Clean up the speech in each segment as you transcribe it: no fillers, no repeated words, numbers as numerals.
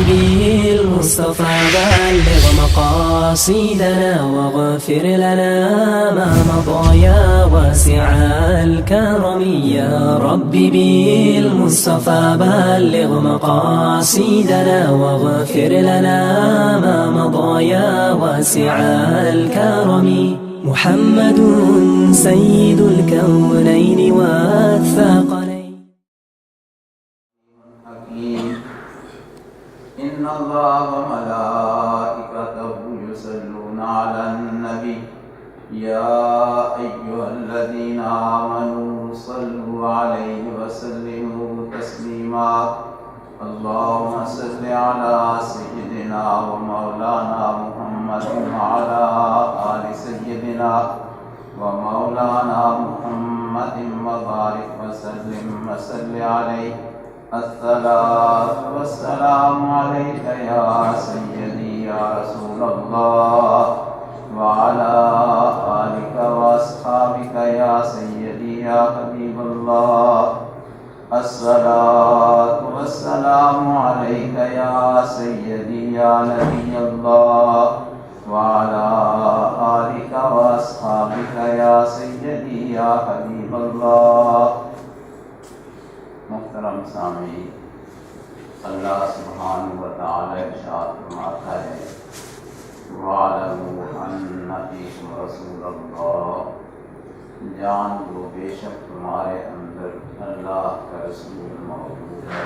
بالمصطفى بلغ مقاصدنا واغفر لنا ما مضى يا واسع الكرم يا رب بالمصطفى بلغ مقاصدنا واغفر لنا ما مضى يا واسع الكرم محمد سيد الكونين والثقلين. إن الله وملائكته يصلون على النبي يا أيها الذين آمنوا صلوا عليه وسلموا تسليما. اللهم صل على سيدنا ومولانا محمد وعلى آل سيدنا ومولانا محمد وبارك وسلم وصل عليه. الصلاة والسلام عليك يا سيدي يا رسول الله وعلى آلك وأصحابك يا سيدي يا حبيب الله. الصلاة والسلام عليك يا سيدي يا نبي الله وعلى آلك وأصحابك يا سيدي يا حبيب الله. محترم سامعین، اللہ سبحانہ وتعالی ارشاد فرماتا ہے وَاعْلَمُوا أَنَّ فِيكُمْ رَسُولَ اللَّهِ، جان لو بے شک تمہارے اندر اللہ کا رسول موجود ہے.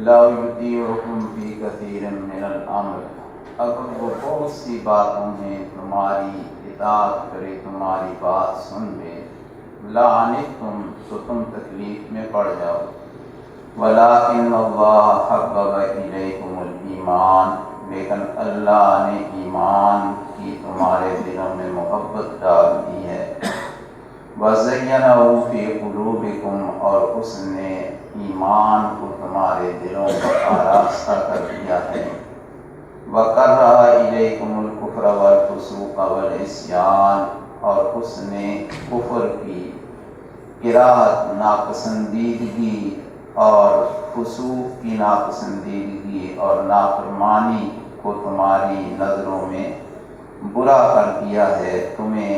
لَوْ يُطِيعُكُمْ فِي كَثِيرٍ مِّنَ الْأَمْرِ، اگر وہ بہت سی باتوں میں تمہاری اطاعت کرے، تمہاری بات سن لے، لَعَنِتُّمْ، تو تم تکلیف میں پڑ جاؤ. وَلَٰكِنَّ اللَّهَ حَبَّبَ إِلَيْكُمُ الْإِيمَانَ، لیکن اللہ نے ایمان کی تمہارے دلوں میں محبت ڈال دی ہے. وَزَيَّنَهُ فِي قُلُوبِكُمْ، اور اس نے ایمان کو تمہارے دلوں پر آراستہ کر دیا ہے. وَكَرَّهَ إِلَيْكُمُ الْكُفْرَ وَالْفُسُوقَ وَالْعِصْيَانَ، اور اس نے کفر کی کراہت، ناپسندیدگی اور فسوق کی ناپسندیدگی اور نافرمانی کو تمہاری نظروں میں برا کر دیا ہے. تمہیں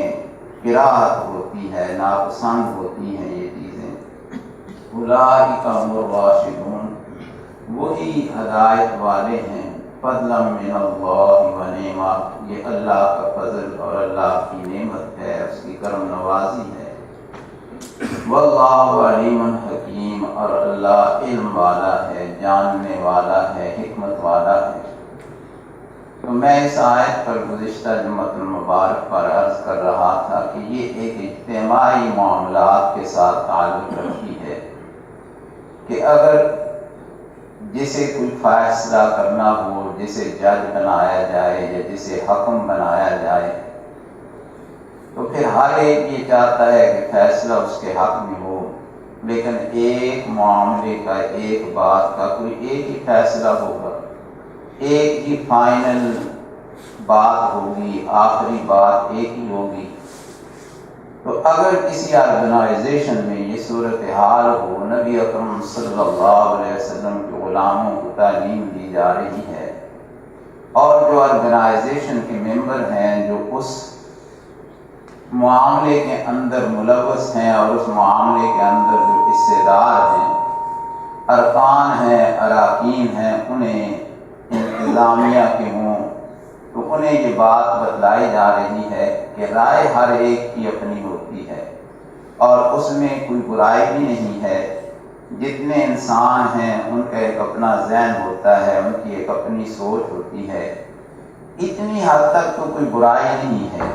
کراہت ہوتی ہے، ناپسند ہوتی ہیں یہ چیزیں. اولئک هم الراشدون، وہی ہدایت والے ہیں. فضلا من اللہ ونعمہ، یہ اللہ کا فضل اور اللہ کی نعمت ہے، اس کی کرم نوازی ہے. واللہ علیم حکیم، اور اللہ علم والا ہے، جاننے والا ہے، حکمت والا ہے. تو میں اس آیت پر گزشتہ جمعۃ المبارک پر عرض کر رہا تھا کہ یہ ایک اجتماعی معاملات کے ساتھ تعلق رکھتی ہے کہ اگر جسے کوئی فیصلہ کرنا ہو، جسے جج بنایا جائے یا جسے حکم بنایا جائے، تو پھر ہر ایک یہ چاہتا ہے کہ فیصلہ اس کے حق میں ہو، لیکن ایک معاملے کا، ایک بات کا کوئی ایک ہی فیصلہ ہوگا، ایک ہی فائنل بات ہوگی، آخری بات ایک ہی ہوگی. تو اگر کسی آرگنائزیشن میں یہ صورتحال ہو، نبی اکرم صلی اللہ علیہ وسلم کے غلاموں کو تعلیم دی جا رہی ہے، اور جو آرگنائزیشن کے ممبر ہیں، جو اس معاملے کے اندر ملوث ہیں اور اس معاملے کے اندر جو حصے دار ہیں، ارکان ہیں، اراکین ہیں، انہیں انتظامیہ کے ہوں، تو انہیں یہ بات بتلائی جا رہی ہے کہ رائے ہر ایک کی اپنی ہوتی ہے اور اس میں کوئی برائی بھی نہیں ہے. جتنے انسان ہیں ان کا ایک اپنا ذہن ہوتا ہے، ان کی ایک اپنی سوچ ہوتی ہے. اتنی حد تک تو کوئی برائی نہیں ہے.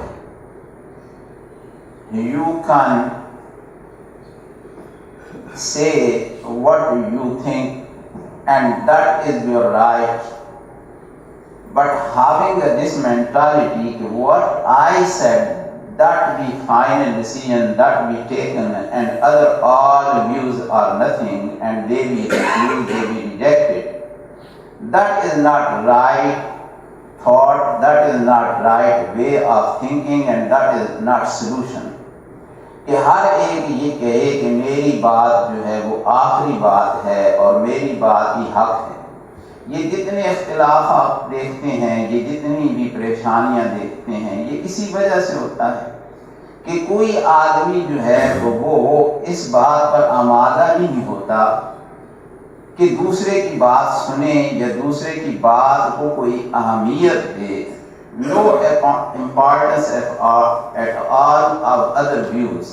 You can say what you think and that is your right, but having this mentality what I said, that be final decision, that be taken, and other all views are nothing and they be refused, they be rejected, that is not right thought, that is not right way of thinking, and that is not solution. کہ ہر ایک یہ کہے کہ میری بات جو ہے وہ آخری بات ہے اور میری بات ہی حق ہے. یہ جتنے اختلاف آپ دیکھتے ہیں، یہ جتنی بھی پریشانیاں دیکھتے ہیں، یہ اسی وجہ سے ہوتا ہے کہ کوئی آدمی جو ہے وہ اس بات پر آمادہ نہیں ہوتا کہ دوسرے کی بات سنے یا دوسرے کی بات کو کوئی اہمیت دے. No importance at all of other views.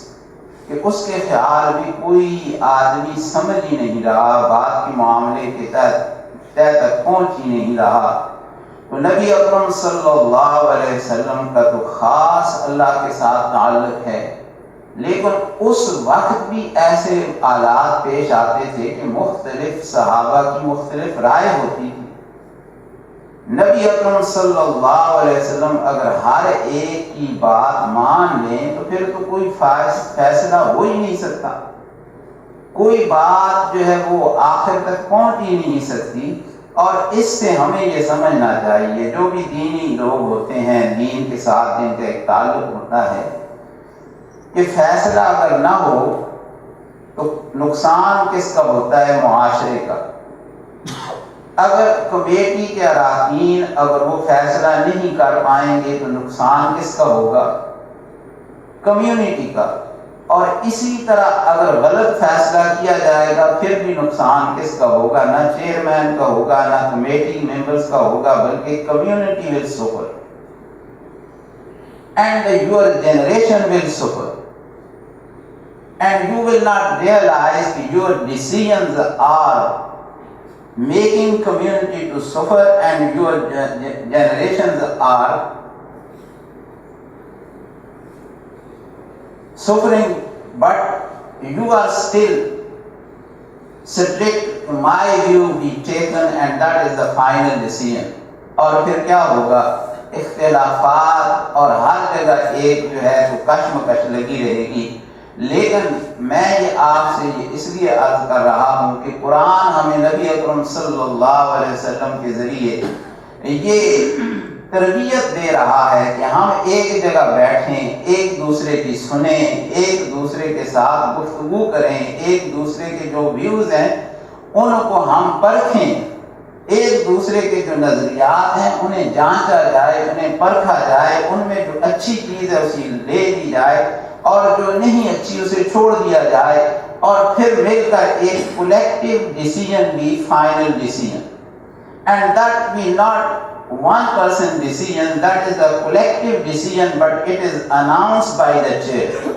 کہ اس کے خیال بھی کوئی آدمی سمجھ ہی نہیں رہا، بات کے معاملے کے تہ تک پہنچ ہی نہیں رہا. تو نبی اکرم صلی اللہ علیہ وسلم کا تو خاص اللہ کے ساتھ تعلق ہے، لیکن اس وقت بھی ایسے حالات پیش آتے تھے کہ مختلف صحابہ کی مختلف رائے ہوتی تھی. نبی اکرم صلی اللہ علیہ وسلم اگر ہر ایک کی بات مان لیں تو پھر تو کوئی فیصلہ ہو ہی نہیں سکتا، کوئی بات جو ہے وہ آخر تک پہنچ ہی نہیں سکتی. اور اس سے ہمیں یہ سمجھنا چاہیے، جو بھی دینی لوگ ہوتے ہیں، دین کے ساتھ جن کا ایک تعلق ہوتا ہے، کہ فیصلہ اگر نہ ہو تو نقصان کس کا ہوتا ہے؟ معاشرے کا. اگر کمیٹی کے اراکین اگر وہ فیصلہ نہیں کر پائیں گے تو نقصان کس کا ہوگا؟ کمیونٹی کا. اور اسی طرح اگر غلط فیصلہ کیا جائے گا پھر بھی نقصان کس کا ہوگا؟ نہ چیئرمین کا ہوگا، نہ کمیٹی ممبرز کا ہوگا، بلکہ کمیونٹی ول سفر اینڈ یور جنریشن ول سفر. And you will not realize that your decisions are making community to suffer and your generations are suffering, but you are still strict. My view be taken and that is the final decision. اور پھر کیا ہوگا؟ اختلافات اور ہر جگہ ایک جو ہے تو کشمکش لگی رہے گی. لیکن میں یہ آپ سے یہ اس لیے عرض کر رہا ہوں کہ قرآن ہمیں نبی اکرم صلی اللہ علیہ وسلم کے ذریعے یہ تربیت دے رہا ہے کہ ہم ایک جگہ بیٹھیں، ایک دوسرے کی سنیں، ایک دوسرے کے ساتھ گفتگو کریں، ایک دوسرے کے جو ویوز ہیں ان کو ہم پرکھیں، ایک دوسرے کے جو نظریات ہیں انہیں جانچا جائے، انہیں پرکھا جائے، ان میں جو اچھی چیز ہے اسے لے لی جائے اور جو نہیں اچھی اسے چھوڑ دیا جائے، اور پھر مل کر ایک کولیکٹیو ڈیسیژن بھی final decision. And that be not one person decision, that is a collective decision, but it is announced by the chair.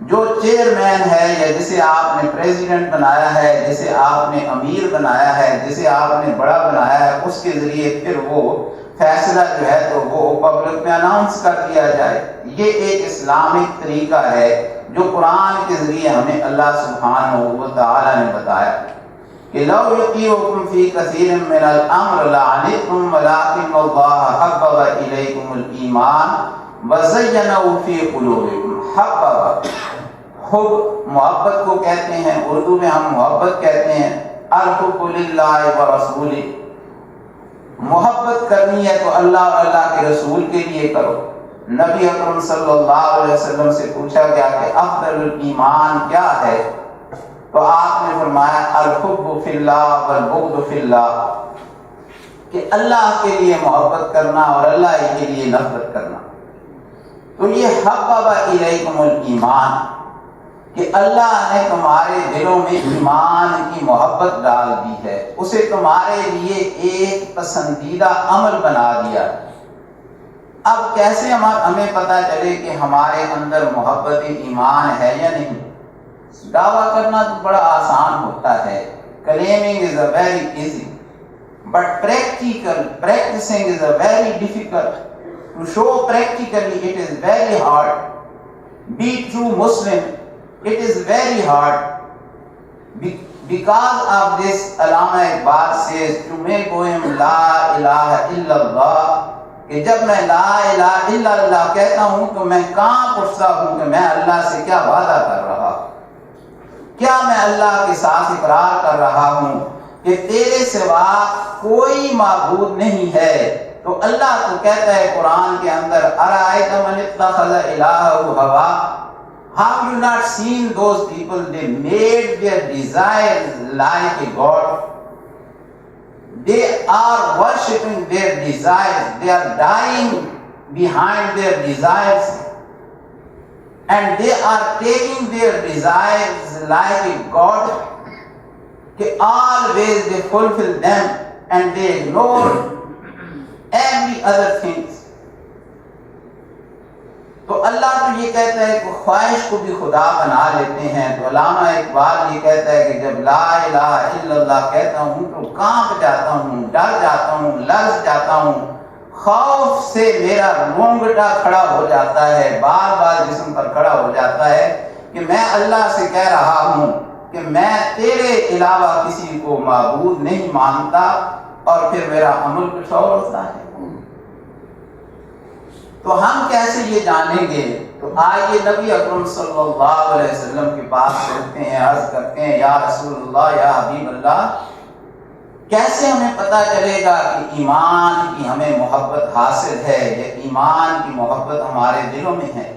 جو چیئرمین ہے یا جسے آپ نے پریزیڈنٹ بنایا ہے، جسے آپ نے امیر بنایا ہے، جسے آپ نے بڑا بنایا ہے، اس کے ذریعے پھر وہ فیصلہ جو ہے تو وہ پبلک میں اناؤنس کر دیا جائے. یہ ایک اسلامک طریقہ ہے جو قرآن کے ذریعے ہمیں اللہ سبحانہ و تعالی نے بتایا کہ لو یطیعکم فی کثیر من الامر لعنتم ولکن اللہ حبب الیکم الایمان وزینہ فی قلوبکم. حبب، حب محبت کو کہتے ہیں، اردو میں ہم محبت کہتے ہیں. الحب للہ ورسولہ، محبت کرنی ہے تو اللہ اور اللہ کے رسول کے لیے کرو. نبی اکرم صلی اللہ علیہ وسلم سے پوچھا گیا کہ افضل الایمان کیا ہے، تو آپ نے فرمایا الحب فی اللہ والبغض فی اللہ، کہ اللہ کے لیے محبت کرنا اور اللہ کے لیے نفرت کرنا. تو یہ حبب الیکم الایمان کہ اللہ نے تمہارے دلوں میں ایمان کی محبت ڈال دی ہے، اسے تمہارے لیے ایک پسندیدہ عمل بنا دیا. اب کیسے ہمیں پتہ چلے کہ ہمارے اندر محبت ایمان ہے یا نہیں؟ دعویٰ کرنا تو بڑا آسان ہوتا ہے، claiming is a very easy, but practicing is a very difficult. To show practically it is very hard. Be true Muslim, it is very hard. Because of this, Allama Iqbal says to make him La ilaha illallah, کہ جب میں لا الہ الا اللہ کہتا ہوں تو میں کہاں پوچھتا ہوں کہ میں اللہ سے کیا وعدہ کر رہا ہوں، کیا میں اللہ کے ساتھ اقرار کر رہا ہوں کہ تیرے سوا کوئی معبود نہیں ہے. تو اللہ تو کہتا ہے قرآن کے اندر ارائیت من اتخذ الہہ ہوا. Have you not seen those people? They made their desires like a god. are worshipping their desires, they are dying behind their desires, and they are taking their desires like a god, that always they fulfill them and they ignore every other things. تو اللہ تو یہ کہتا ہے کہ خواہش کو بھی خدا بنا لیتے ہیں. تو علامہ اقبال یہ کہتا ہے کہ جب لا الہ الا اللہ کہتا ہوں تو کانپ جاتا ہوں, ڈر جاتا ہوں, لرز جاتا ہوں, خوف سے میرا رونگٹا کھڑا ہو جاتا ہے, بار بار جسم پر کھڑا ہو جاتا ہے کہ میں اللہ سے کہہ رہا ہوں کہ میں تیرے علاوہ کسی کو معبود نہیں مانتا, اور پھر میرا عمل کچھ اور ہوتا ہے. تو ہم کیسے یہ جانیں گے؟ تو آئیے نبی اکرم صلی اللہ علیہ وسلم کے پاس چلتے ہیں, عرض کرتے ہیں یا رسول اللہ, یا حبیب اللہ, کیسے ہمیں پتہ چلے گا کہ ایمان کی ہمیں محبت حاصل ہے یا ایمان کی محبت ہمارے دلوں میں ہے؟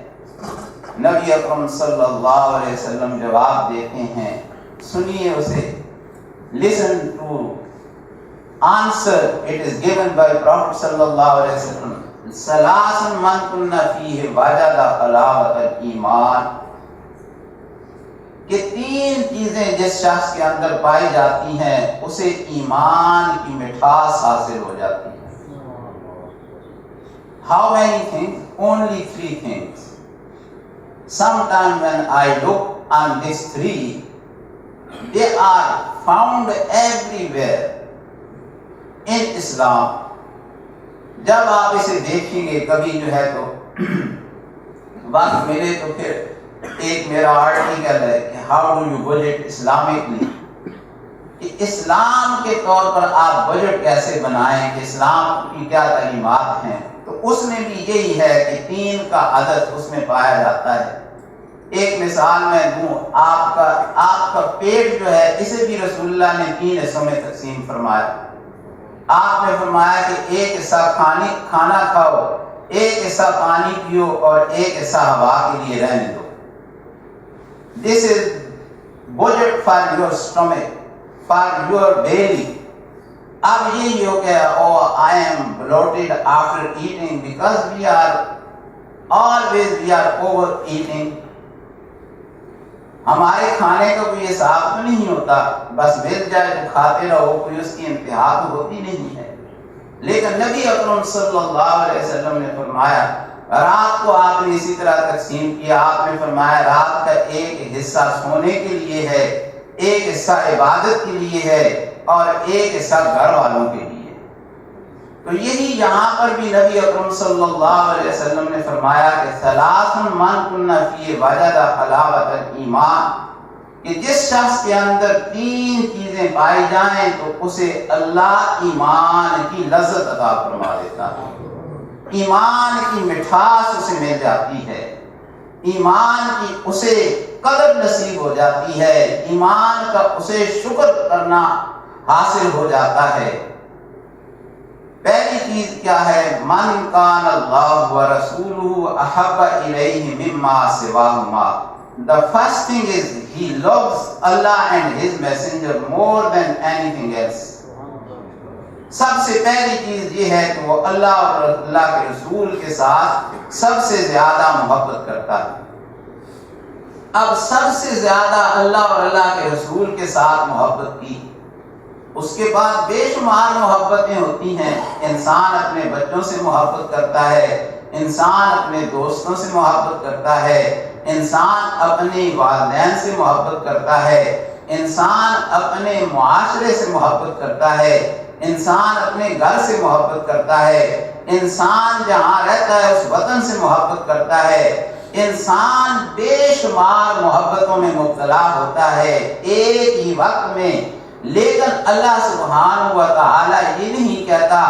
نبی اکرم صلی اللہ علیہ وسلم جواب دیتے ہیں, سنیے اسے. listen to answer, it is given by Prophet صلی اللہ علیہ وسلم. ثلاث من کن فیہ وجد حلاوت الایمان, کہ 3 چیزیں جس شخص کے اندر پائی جاتی ہیں اسے ایمان کی مٹھاس حاصل ہو جاتی ہے. How many things? Only 3 things. Sometimes when I look on these 3, they are found everywhere in Islam. جب آپ اسے دیکھیں گے کبھی جو ہے تو وقت ملے تو پھر ایک میرا آرٹیکل ہے کہ how do you budget Islamically, کہ اسلام کے طور پر آپ بجٹ کیسے بنائیں, کہ اسلام کی کیا تعلیمات ہیں. تو اس میں بھی یہی ہے کہ 3 کا عدد اس میں پایا جاتا ہے. ایک مثال میں دوں, آپ کا پیٹ جو ہے اسے بھی رسول اللہ نے 3 حصوں میں تقسیم فرمایا. آپ نے فرمایا کہ ایک حصہ کھانا کھاؤ, ایک حصہ پانی پیو, اور ایک حصہ ہوا کے لیے رہنے دو. This is budget for your stomach, for your belly. اب یہ ہو کہ oh I am bloated after eating, because we are overeating. ہمارے کھانے کا کوئی حساب تو نہیں ہوتا, بس مل جائے تو کھاتے رہو, کوئی اس کی انتہا تو ہوتی نہیں ہے. لیکن نبی اکرم صلی اللہ علیہ وسلم نے فرمایا, رات کو آپ نے اسی طرح تقسیم کیا. آپ نے فرمایا رات کا ایک حصہ سونے کے لیے ہے, ایک حصہ عبادت کے لیے ہے, اور ایک حصہ گھر والوں کے لیے. تو یہی یہاں پر بھی نبی اکرم صلی اللہ علیہ وسلم نے فرمایا کہ ثلاث من کن فیہ وجد حلاوت الایمان, کہ جس شخص کے اندر 3 چیزیں پائی جائیں تو اسے اللہ ایمان کی لذت عطا فرما دیتا ہے, ایمان کی مٹھاس اسے مل جاتی ہے, ایمان کی اسے قدر نصیب ہو جاتی ہے, ایمان کا اسے شکر کرنا حاصل ہو جاتا ہے. پہلی چیز کیا ہے؟ من کان اللہ ورسولہ احب الیہ مما سواہما. The first thing is he loves Allah and his messenger more than anything else. سب سے پہلی چیز یہ ہے کہ وہ اللہ اور اللہ کے رسول کے ساتھ سب سے زیادہ محبت کرتا ہے. اب سب سے زیادہ اللہ اور اللہ کے رسول کے ساتھ محبت کی, اس کے بعد بے شمار محبتیں ہوتی ہیں. انسان اپنے بچوں سے محبت کرتا ہے, انسان اپنے دوستوں سے محبت کرتا ہے, انسان اپنے والدین سے محبت کرتا ہے, انسان اپنے معاشرے سے محبت کرتا ہے, انسان اپنے گھر سے محبت کرتا ہے, انسان جہاں رہتا ہے اس وطن سے محبت کرتا ہے. انسان بے شمار محبتوں میں مبتلا ہوتا ہے ایک ہی وقت میں. لیکن اللہ سبحانہ و تعالی یہ نہیں کہتا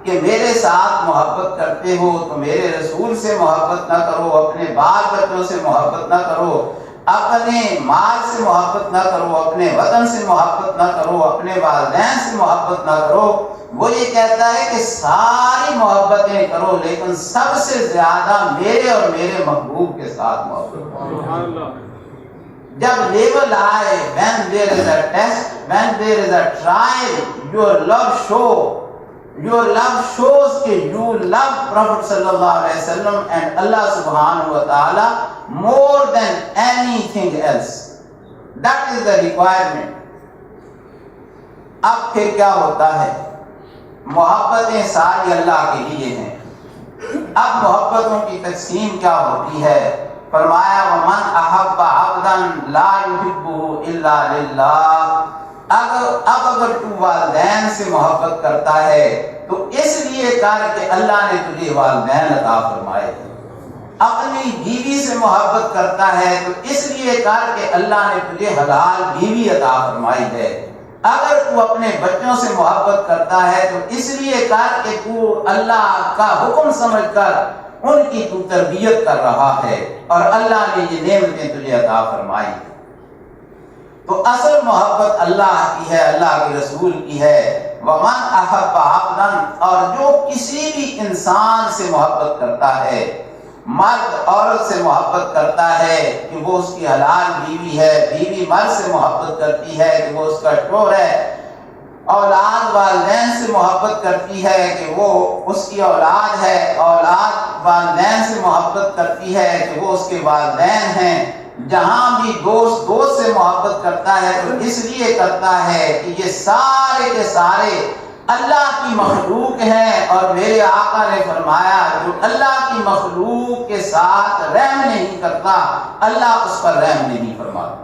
کہ میرے ساتھ محبت کرتے ہو تو میرے رسول سے محبت نہ کرو, اپنے بال بچوں سے محبت نہ کرو, اپنے مال سے محبت نہ کرو, اپنے وطن سے محبت نہ کرو, اپنے والدین سے محبت نہ کرو. وہ یہ کہتا ہے کہ ساری محبتیں کرو لیکن سب سے زیادہ میرے اور میرے محبوب کے ساتھ محبت کرو. جب لیول آئے, when there is a test, when there is a trial, your love shows کہ you love Prophet sallallahu alaihi wasallam and Allah subhanahu wa ta'ala more than anything else. That is the requirement. اب پھر کیا ہوتا ہے, محبتیں ساری اللہ کے لیے ہیں. اب محبتوں کی تقسیم کیا ہوتی ہے؟ فرمایا وَمَنْ أَحَبَّ عَبْدًا لَا يُحِبُّهُ إِلَّا لِلَّهِ. اگر تو والدین سے محبت کرتا ہے تو اس لیے کر کہ اللہ نے تجھے والدین عطا فرمائے. اپنی بیوی سے محبت کرتا ہے تو اس لیے کر کہ اللہ نے تجھے حلال بیوی عطا فرمائی ہے. اگر تو اپنے بچوں سے محبت کرتا ہے تو اس لیے کر کہ تو اللہ کا حکم سمجھ کر ان کی تو تربیت کر رہا ہے اور اللہ نے یہ نعمتیں تجھے عطا فرمائی. تو اصل محبت اللہ کی ہے, اللہ کے رسول کی ہے. وَمَنْ أَحَبَّ عَبْدًا, اور جو کسی بھی انسان سے محبت کرتا ہے, مرد عورت سے محبت کرتا ہے کہ وہ اس کی حلال بیوی ہے, بیوی مرد سے محبت کرتی ہے کہ وہ اس کا شوہر ہے, اولاد والدین سے محبت کرتی ہے کہ وہ اس کی اولاد ہے, اولاد والدین سے محبت کرتی ہے کہ وہ اس کے والدین ہیں. جہاں بھی دوست سے محبت کرتا ہے تو اس لیے کرتا ہے کہ یہ سارے کے سارے اللہ کی مخلوق ہیں, اور میرے آقا نے فرمایا جو اللہ کی مخلوق کے ساتھ رحم نہیں کرتا اللہ اس پر رحم نہیں فرماتا.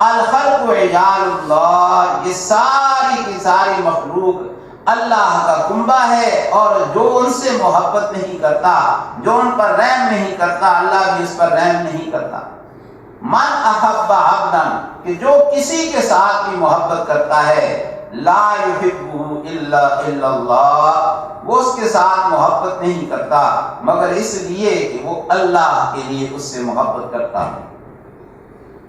الخلق عیال اللہ, یہ ساری کی ساری مخلوق اللہ کا کنبہ ہے, اور جو ان سے محبت نہیں کرتا, جو ان پر رحم نہیں کرتا, اللہ بھی اس پر رحم نہیں کرتا. من احب عبدا, کہ جو کسی کے ساتھ بھی محبت کرتا ہے, لا یحبہ الا اللہ, وہ اس کے ساتھ محبت نہیں کرتا مگر اس لیے کہ وہ اللہ کے لیے اس سے محبت کرتا ہے.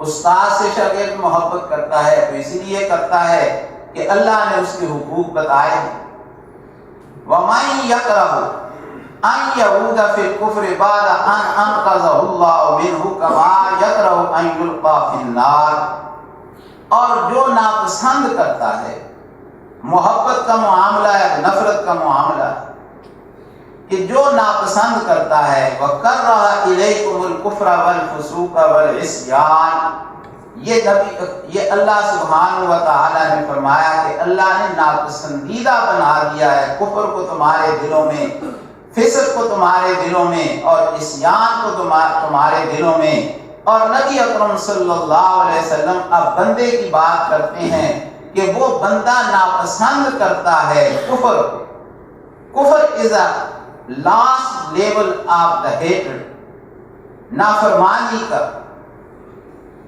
استاد سے شاگرد محبت کرتا ہے تو اسی لیے کرتا ہے کہ اللہ نے اس کے حقوق بتائے ہیں. وَمَن يَكْرَهُ أَن يَعُودَ فِي الْكُفْرِ بَعْدَ أَنْ أَنْقَذَهُ اللَّهُ مِنْهُ كَمَا يَكْرَهُ أَن يُلْقَىٰ فِي النَّارِ, اور جو ناپسند کرتا ہے, محبت کا معاملہ ہے, نفرت کا معاملہ ہے, کہ جو ناپسند کرتا ہے وَكَرَّهَ إِلَيْكُمُ الْكُفْرَ وَالْفُسُوقَ وَالْعِصْيَانَ, یہ اللہ سبحانہ و تعالی نے فرمایا کہ اللہ نے ناپسندیدہ بنا دیا ہے کفر کو تمہارے دلوں میں, فسق کو تمہارے دلوں میں, اور عصیان کو تمہارے دلوں میں. اور نبی اکرم صلی اللہ علیہ وسلم اب بندے کی بات کرتے ہیں کہ وہ بندہ ناپسند کرتا ہے کفر. کفر از a last level of the hatred, نافرمانی کا,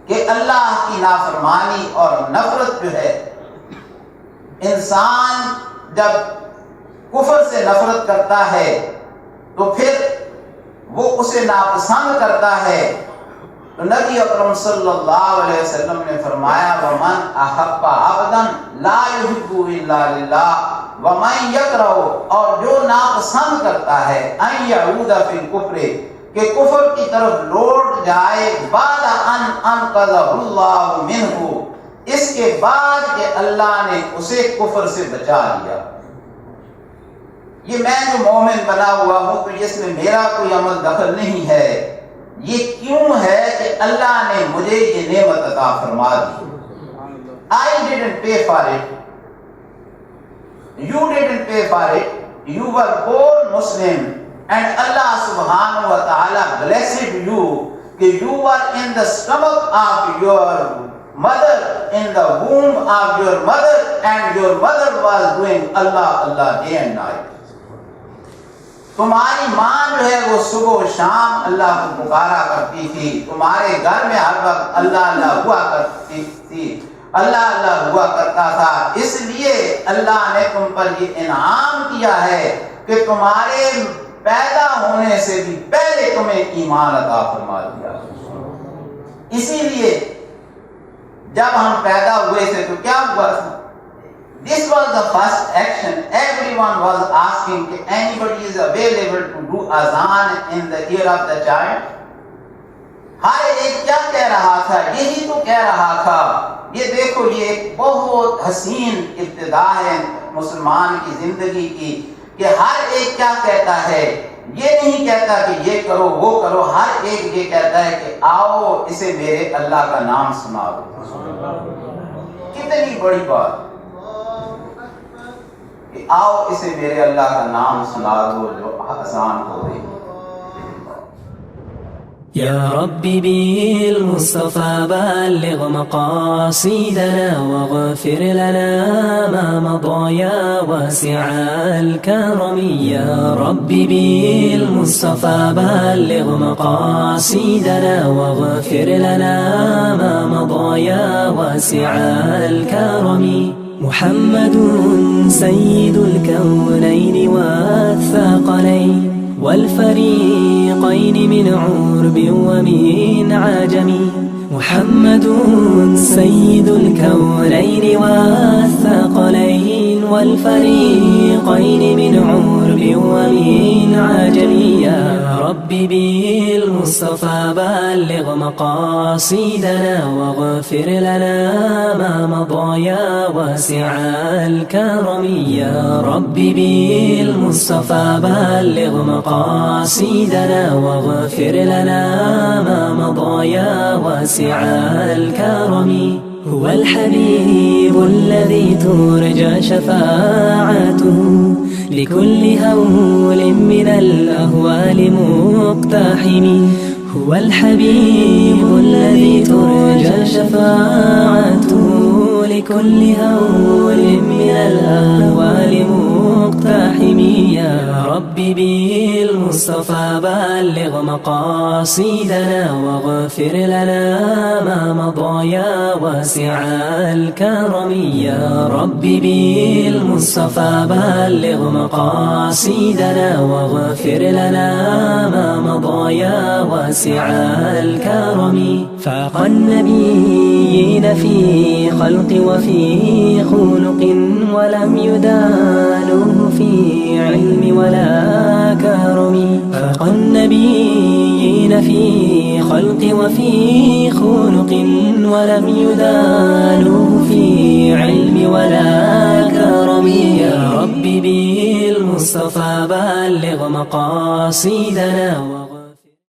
کہ اللہ کی نافرمانی اور نفرت جو ہے, انسان جب کفر سے نفرت کرتا ہے تو پھر وہ اسے ناپسند کرتا ہے. تو نبی اکرم صلی اللہ علیہ وسلم نے فرمایا وَمَنْ أَحَبَّ عَبْدًا لَا يُحِبُّهُ إِلَّا لِلَّهِ وَمَنْ يَكْرَهُ, اور جو ناپسند کرتا ہے أَن يَعُودَ فِي الْكُفْرِ, کہ کفر کی طرف لوٹ جائے, بعد ان انقذہ اللہ منہ, اس کے بعد کہ اللہ نے اسے کفر سے بچا لیا. یہ میں جو مومن بنا ہوا ہوں تو اس میں میرا کوئی عمل دخل نہیں ہے. یہ کیوں ہے کہ اللہ نے مجھے یہ نعمت عطا فرما دی. I didn't pay for it, you didn't pay for it, you were born Muslim and Allah subhanahu wa ta'ala blessed you, that you were in the stomach of your mother, in the womb of your mother, and your mother was doing Allah Allah day and night. تمہاری ماں جو ہے وہ صبح و شام اللہ کو پکارا کرتی تھی, تمہارے گھر میں ہر وقت اللہ اللہ ہوا کرتی تھی, اللہ اللہ ہوا کرتا تھا. اس لیے اللہ نے تم پر یہ انعام کیا ہے کہ تمہارے پیدا ہونے سے بھی پہلے تمہیں ایمان عطا فرما دیا. اسی لیے جب ہم پیدا ہوئے تھے تو کیا ہوا تھا؟ This was the first action. Everyone was asking if anybody is available to do azan in the ear of the child. ہر ایک کیا کہہ رہا تھا؟ یہی تو کہہ رہا تھا. یہ دیکھو یہ ایک بہت حسین ابتدا ہے مسلمان کی زندگی کی کہ ہر ایک کیا کہتا ہے؟ یہ نہیں کہتا کہ یہ کرو وہ کرو، ہر ایک یہ کہتا ہے کہ آؤ اسے میرے اللہ کا نام سنا دو. کتنی بڑی بات کہ آؤ اسے میرے اللہ کا نام سنا دو جو اذان ہو رہی. يا ربي بالمصطفى بلغ مقاصدنا واغفر لنا ما مضى يا واسع الكرم. يا ربي بالمصطفى بلغ مقاصدنا واغفر لنا ما مضى يا واسع الكرم. محمد سيد الكونين والثقلين والفريقين من عرب ومن عجم. محمد سيد الكونين والثقلين والفريقين من عرب ومن عجم. يا ربي بالمصطفى بلغ مقاصدنا واغفر لنا ما مضى يا واسع الكرم. يا ربي بالمصطفى بلغ مقاصدنا واغفر لنا ما مضى يا واسع الكرم. هو الحبيب الذي ترجى شفاعته لكل هول من الأهوال مقتحم. هو الحبيب الذي ترجى شفاعته لكل هول من الأهوال مقتحم. يا ربي بالمصطفى بلغ مقاصدنا واغفر لنا ما مضى يا واسع الكرم. يا ربي بالمصطفى بلغ مقاصدنا واغفر لنا ما مضى يا واسع الكرم. فاق النبيين في خلق وفي خلق ولم يدانوه في علم ولا كرم. فاق النبيين في خلق وفي خلق ولم يدانوه في علم ولا كرم. يا ربي بالمصطفى بلغ مقاصدنا